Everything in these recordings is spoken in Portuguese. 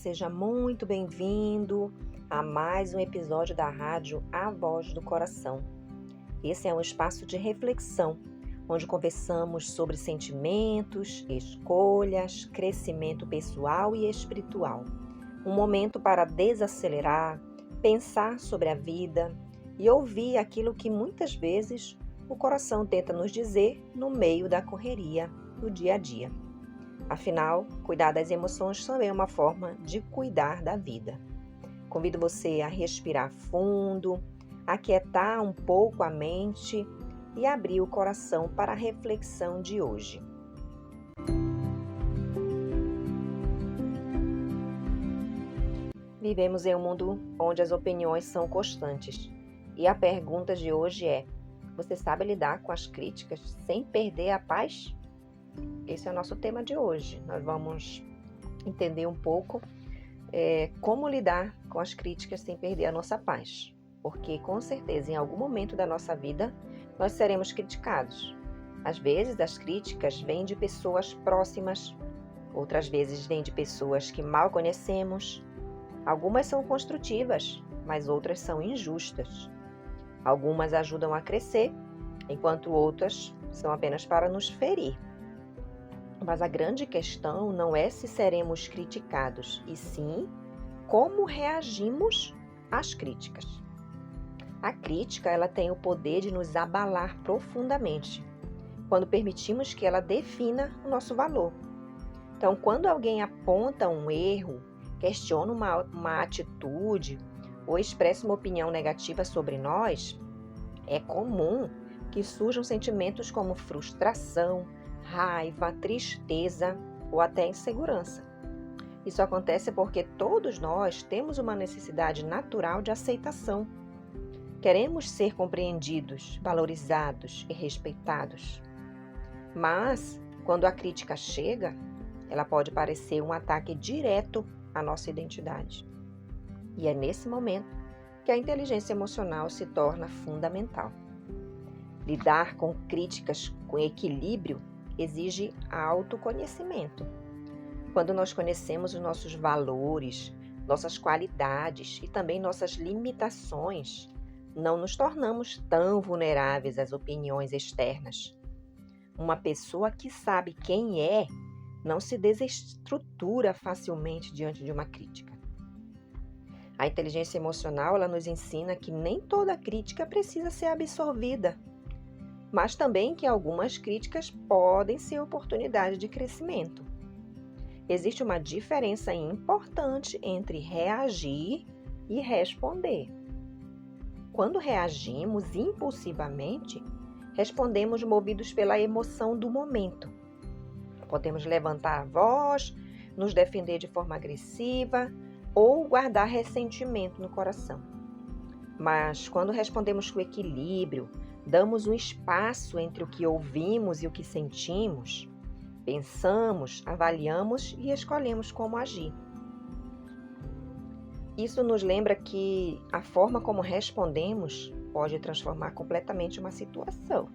seja muito bem-vindo a mais um episódio da rádio A Voz do Coração. Esse é um espaço de reflexão, onde conversamos sobre sentimentos, escolhas, crescimento pessoal e espiritual. Um momento para desacelerar, pensar sobre a vida e ouvir aquilo que muitas vezes o coração tenta nos dizer no meio da correria do dia a dia. Afinal, cuidar das emoções também é uma forma de cuidar da vida. Convido você a respirar fundo, aquietar um pouco a mente e abrir o coração para a reflexão de hoje. Vivemos em um mundo onde as opiniões são constantes. E a pergunta de hoje é: você sabe lidar com as críticas sem perder a paz? Esse é o nosso tema de hoje. Nós vamos entender um pouco como lidar com as críticas sem perder a nossa paz. Porque, com certeza, em algum momento da nossa vida, nós seremos criticados. Às vezes, as críticas vêm de pessoas próximas, outras vezes vêm de pessoas que mal conhecemos. Algumas são construtivas, mas outras são injustas. Algumas ajudam a crescer, enquanto outras são apenas para nos ferir. Mas a grande questão não é se seremos criticados, e sim como reagimos às críticas. A crítica, ela tem o poder de nos abalar profundamente, quando permitimos que ela defina o nosso valor. Então, quando alguém aponta um erro, questiona uma atitude ou expressa uma opinião negativa sobre nós, é comum que surjam sentimentos como frustração, raiva, tristeza ou até insegurança. Isso acontece porque todos nós temos uma necessidade natural de aceitação. Queremos ser compreendidos, valorizados e respeitados. Mas, quando a crítica chega, ela pode parecer um ataque direto à nossa identidade. E é nesse momento que a inteligência emocional se torna fundamental. Lidar com críticas com equilíbrio exige autoconhecimento. Quando nós conhecemos os nossos valores, nossas qualidades e também nossas limitações, não nos tornamos tão vulneráveis às opiniões externas. Uma pessoa que sabe quem é não se desestrutura facilmente diante de uma crítica. A inteligência emocional, ela nos ensina que nem toda crítica precisa ser absorvida, mas também que algumas críticas podem ser oportunidade de crescimento. Existe uma diferença importante entre reagir e responder. Quando reagimos impulsivamente, respondemos movidos pela emoção do momento. Podemos levantar a voz, nos defender de forma agressiva ou guardar ressentimento no coração. Mas quando respondemos com equilíbrio, damos um espaço entre o que ouvimos e o que sentimos, pensamos, avaliamos e escolhemos como agir. Isso nos lembra que a forma como respondemos pode transformar completamente uma situação.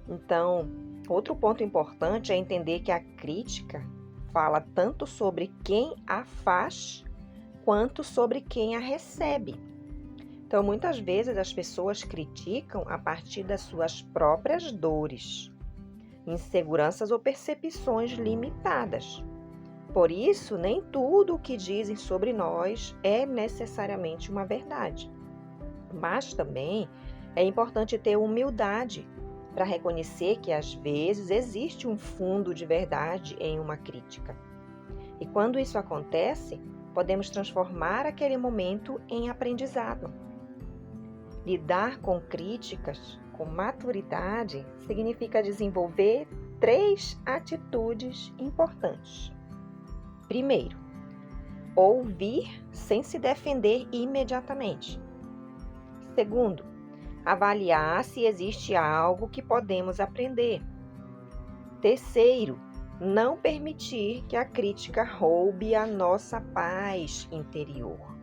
Então, outro ponto importante é entender que a crítica fala tanto sobre quem a faz quanto sobre quem a recebe. Então, muitas vezes as pessoas criticam a partir das suas próprias dores, inseguranças ou percepções limitadas. Por isso, nem tudo o que dizem sobre nós é necessariamente uma verdade. Mas também é importante ter humildade para reconhecer que às vezes existe um fundo de verdade em uma crítica. E quando isso acontece, podemos transformar aquele momento em aprendizado. Lidar com críticas com maturidade significa desenvolver 3 atitudes importantes. Primeiro, ouvir sem se defender imediatamente. Segundo, avaliar se existe algo que podemos aprender. Terceiro, não permitir que a crítica roube a nossa paz interior.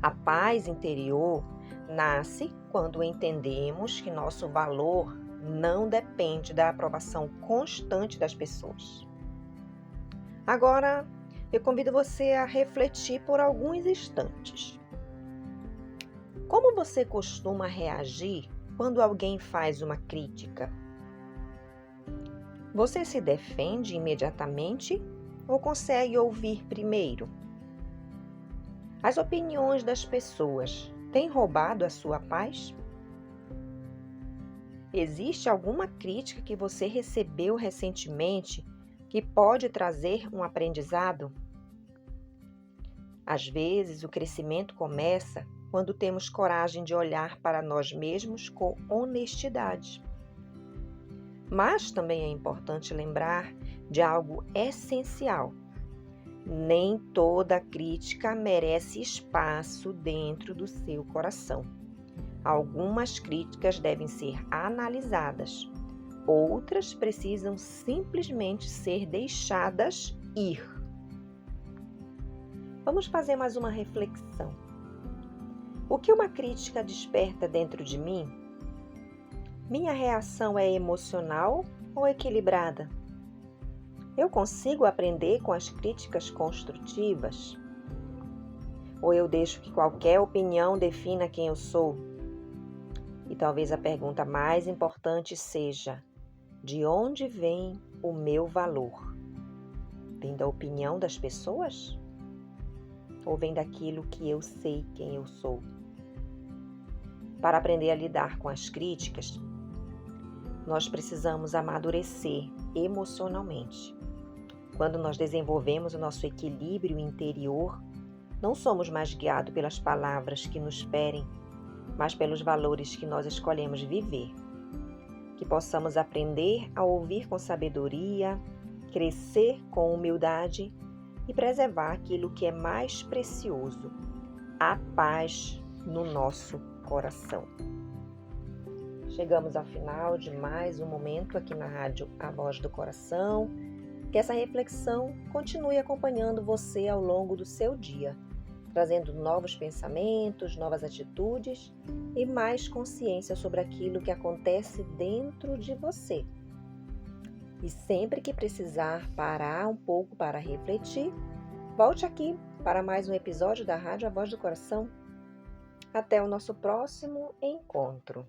A paz interior nasce quando entendemos que nosso valor não depende da aprovação constante das pessoas. Agora, eu convido você a refletir por alguns instantes. Como você costuma reagir quando alguém faz uma crítica? Você se defende imediatamente ou consegue ouvir primeiro? As opiniões das pessoas têm roubado a sua paz? Existe alguma crítica que você recebeu recentemente que pode trazer um aprendizado? Às vezes, o crescimento começa quando temos coragem de olhar para nós mesmos com honestidade. Mas também é importante lembrar de algo essencial. Nem toda crítica merece espaço dentro do seu coração. Algumas críticas devem ser analisadas, outras precisam simplesmente ser deixadas ir. Vamos fazer mais uma reflexão. O que uma crítica desperta dentro de mim? Minha reação é emocional ou equilibrada? Eu consigo aprender com as críticas construtivas? Ou eu deixo que qualquer opinião defina quem eu sou? E talvez a pergunta mais importante seja: de onde vem o meu valor? Vem da opinião das pessoas? Ou vem daquilo que eu sei quem eu sou? Para aprender a lidar com as críticas, nós precisamos amadurecer emocionalmente. Quando nós desenvolvemos o nosso equilíbrio interior, não somos mais guiados pelas palavras que nos ferem, mas pelos valores que nós escolhemos viver. Que possamos aprender a ouvir com sabedoria, crescer com humildade e preservar aquilo que é mais precioso, a paz no nosso coração. Chegamos ao final de mais um momento aqui na Rádio A Voz do Coração. Que essa reflexão continue acompanhando você ao longo do seu dia, trazendo novos pensamentos, novas atitudes e mais consciência sobre aquilo que acontece dentro de você. E sempre que precisar parar um pouco para refletir, volte aqui para mais um episódio da Rádio A Voz do Coração. Até o nosso próximo encontro.